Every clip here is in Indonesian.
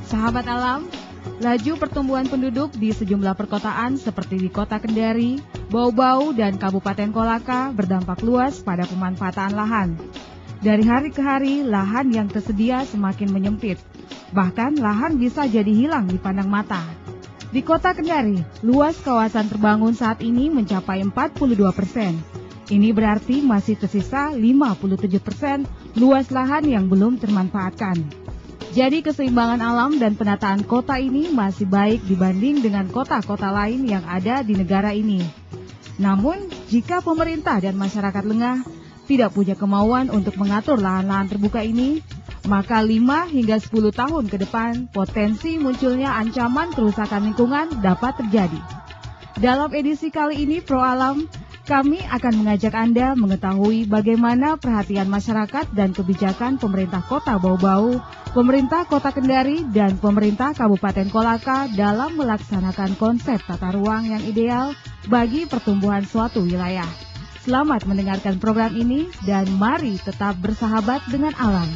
Sahabat alam, laju pertumbuhan penduduk di sejumlah perkotaan seperti di Kota Kendari, Bau-Bau, dan Kabupaten Kolaka berdampak luas pada pemanfaatan lahan. Dari hari ke hari, lahan yang tersedia semakin menyempit. Bahkan lahan bisa jadi hilang di pandang mata. Di Kota Kendari, luas kawasan terbangun saat ini mencapai 42%. Ini berarti masih tersisa 57% luas lahan yang belum termanfaatkan. Jadi keseimbangan alam dan penataan kota ini masih baik dibanding dengan kota-kota lain yang ada di negara ini. Namun, jika pemerintah dan masyarakat lengah tidak punya kemauan untuk mengatur lahan-lahan terbuka ini, maka 5 hingga 10 tahun ke depan potensi munculnya ancaman kerusakan lingkungan dapat terjadi. Dalam edisi kali ini Pro Alam, kami akan mengajak Anda mengetahui bagaimana perhatian masyarakat dan kebijakan pemerintah Kota Bau-Bau, pemerintah Kota Kendari, dan pemerintah Kabupaten Kolaka dalam melaksanakan konsep tata ruang yang ideal bagi pertumbuhan suatu wilayah. Selamat mendengarkan program ini dan mari tetap bersahabat dengan alam.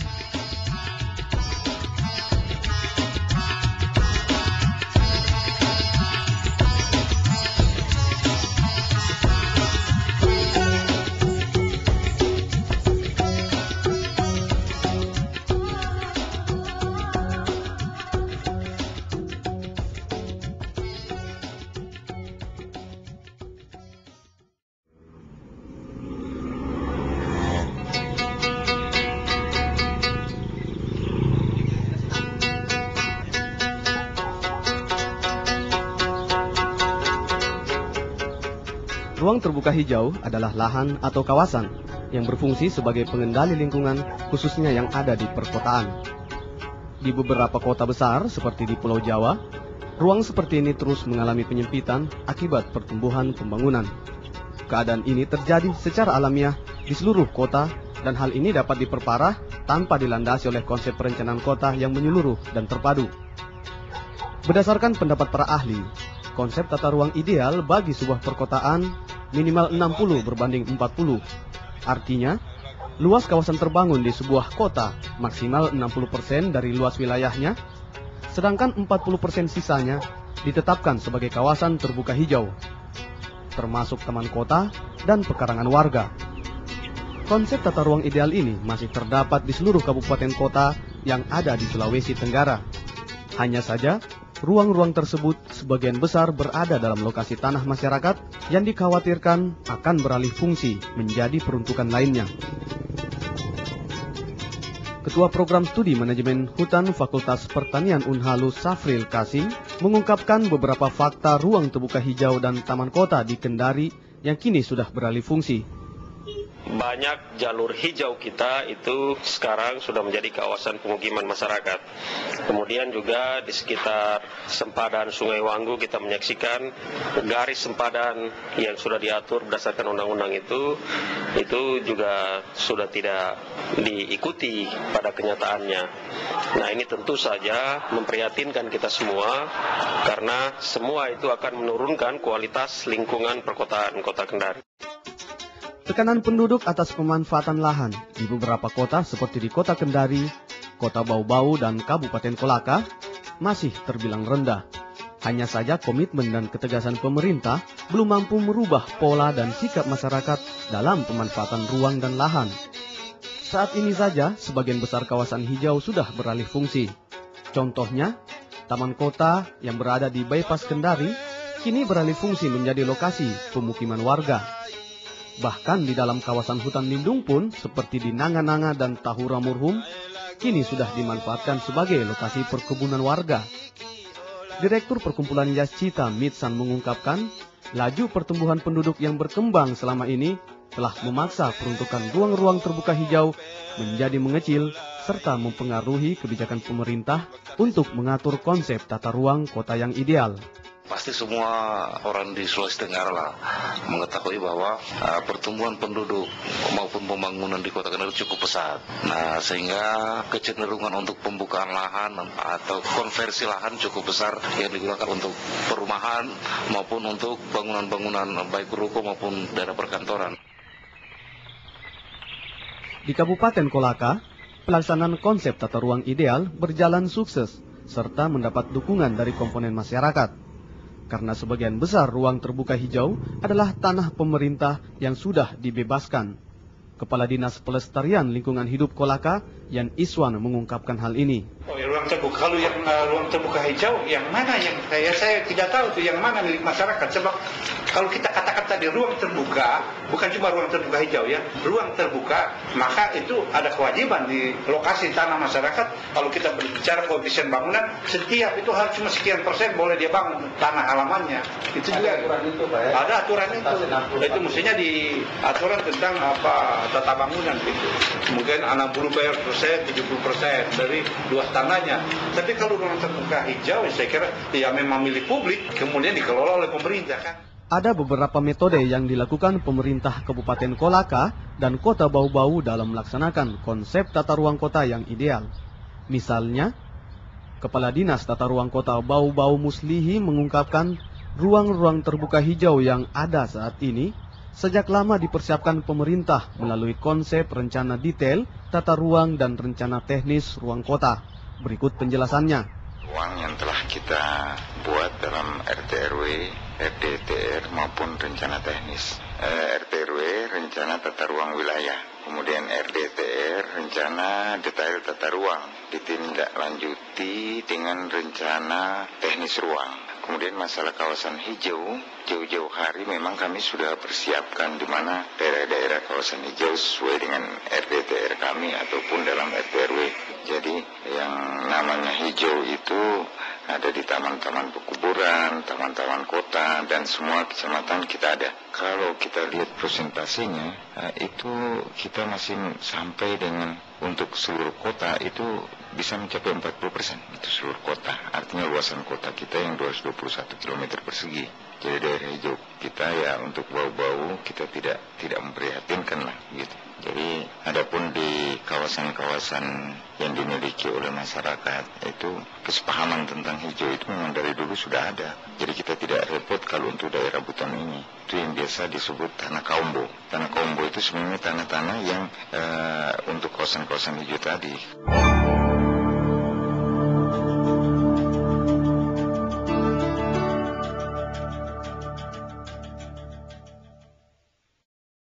Ruang terbuka hijau adalah lahan atau kawasan yang berfungsi sebagai pengendali lingkungan khususnya yang ada di perkotaan. Di beberapa kota besar seperti di Pulau Jawa, ruang seperti ini terus mengalami penyempitan akibat pertumbuhan pembangunan. Keadaan ini terjadi secara alamiah di seluruh kota dan hal ini dapat diperparah tanpa dilandasi oleh konsep perencanaan kota yang menyeluruh dan terpadu. Berdasarkan pendapat para ahli, konsep tata ruang ideal bagi sebuah perkotaan minimal 60 berbanding 40. Artinya, luas kawasan terbangun di sebuah kota maksimal 60% dari luas wilayahnya, sedangkan 40% sisanya ditetapkan sebagai kawasan terbuka hijau, termasuk taman kota dan pekarangan warga. Konsep tata ruang ideal ini masih terdapat di seluruh kabupaten kota yang ada di Sulawesi Tenggara. Hanya saja, ruang-ruang tersebut sebagian besar berada dalam lokasi tanah masyarakat yang dikhawatirkan akan beralih fungsi menjadi peruntukan lainnya. Ketua Program Studi Manajemen Hutan Fakultas Pertanian Unhalu Safril Kasim mengungkapkan beberapa fakta ruang terbuka hijau dan taman kota di Kendari yang kini sudah beralih fungsi. Banyak jalur hijau kita itu sekarang sudah menjadi kawasan pemukiman masyarakat. Kemudian juga di sekitar sempadan Sungai Wanggu kita menyaksikan garis sempadan yang sudah diatur berdasarkan undang-undang itu juga sudah tidak diikuti pada kenyataannya. Nah, ini tentu saja memprihatinkan kita semua karena semua itu akan menurunkan kualitas lingkungan perkotaan Kota Kendari. Tekanan penduduk atas pemanfaatan lahan di beberapa kota seperti di Kota Kendari, Kota Bau-Bau, dan Kabupaten Kolaka masih terbilang rendah. Hanya saja komitmen dan ketegasan pemerintah belum mampu merubah pola dan sikap masyarakat dalam pemanfaatan ruang dan lahan. Saat ini saja, sebagian besar kawasan hijau sudah beralih fungsi. Contohnya, Taman Kota yang berada di Bypass Kendari kini beralih fungsi menjadi lokasi pemukiman warga. Bahkan di dalam kawasan hutan lindung pun seperti di Nanga-Nanga dan Tahura Murhum kini sudah dimanfaatkan sebagai lokasi perkebunan warga. Direktur Perkumpulan Yascita Mitsan mengungkapkan, laju pertumbuhan penduduk yang berkembang selama ini telah memaksa peruntukan ruang-ruang terbuka hijau menjadi mengecil serta mempengaruhi kebijakan pemerintah untuk mengatur konsep tata ruang kota yang ideal. Pasti semua orang di Sulawesi Tenggara lah mengetahui bahwa pertumbuhan penduduk maupun pembangunan di Kota Kendari cukup pesat. Nah, sehingga kecenderungan untuk pembukaan lahan atau konversi lahan cukup besar yang digunakan untuk perumahan maupun untuk bangunan-bangunan baik ruko maupun daerah perkantoran. Di Kabupaten Kolaka, pelaksanaan konsep tata ruang ideal berjalan sukses serta mendapat dukungan dari komponen masyarakat. Karena sebagian besar ruang terbuka hijau adalah tanah pemerintah yang sudah dibebaskan. Kepala Dinas Pelestarian Lingkungan Hidup Kolaka, Yan Iswan, mengungkapkan hal ini. Ruang terbuka, kalau yang ruang terbuka hijau, yang mana yang saya tidak tahu tuh yang mana milik masyarakat. Sebab kalau kita katakan tadi ruang terbuka, bukan cuma ruang terbuka hijau ya, ruang terbuka, maka itu ada kewajiban di lokasi tanah masyarakat. Kalau kita berbicara koefisien bangunan, setiap itu harus cuma sekian persen boleh dia bangun tanah halamannya. Itu juga aturan itu, Pak, ya? Ada aturan itu. Itu mestinya di aturan tentang tata bangunan gitu. Mungkin 60%, 70% dari luas tanahnya. Tapi kalau ruang terbuka hijau, saya kira ya memang milik publik, kemudian dikelola oleh pemerintah kan. Ada beberapa metode yang dilakukan pemerintah Kabupaten Kolaka dan Kota Bau-Bau dalam melaksanakan konsep tata ruang kota yang ideal. Misalnya, Kepala Dinas Tata Ruang Kota Bau-Bau Muslihi mengungkapkan ruang-ruang terbuka hijau yang ada saat ini sejak lama dipersiapkan pemerintah melalui konsep rencana detail, tata ruang dan rencana teknis ruang kota. Berikut penjelasannya. Ruang yang telah kita buat dalam RT/RW, RDTR maupun rencana teknis. RT/RW rencana tata ruang wilayah, kemudian RDTR rencana detail tata ruang, ditindaklanjuti dengan rencana teknis ruang. Kemudian masalah kawasan hijau, jauh-jauh hari memang kami sudah persiapkan di mana daerah-daerah kawasan hijau sesuai dengan RDTR kami ataupun dalam RT/RW. Jadi yang namanya hijau itu ada di taman-taman pekuburan, taman-taman kota, dan semua kecamatan kita ada. Kalau kita lihat presentasinya, itu kita masih sampai dengan untuk seluruh kota itu bisa mencapai 40% itu seluruh kota. Artinya luasan kota kita yang 221 km persegi. Jadi daerah hijau kita ya untuk bau-bau kita tidak memprihatinkan lah gitu. Jadi adapun di kawasan-kawasan yang dimiliki oleh masyarakat itu kesepahaman tentang hijau itu memang dari dulu sudah ada. Jadi kita tidak repot kalau untuk daerah Buton ini. Itu yang biasa disebut tanah kaumbo. Tanah kaumbo itu sebenarnya tanah-tanah yang untuk kawasan-kawasan hijau tadi.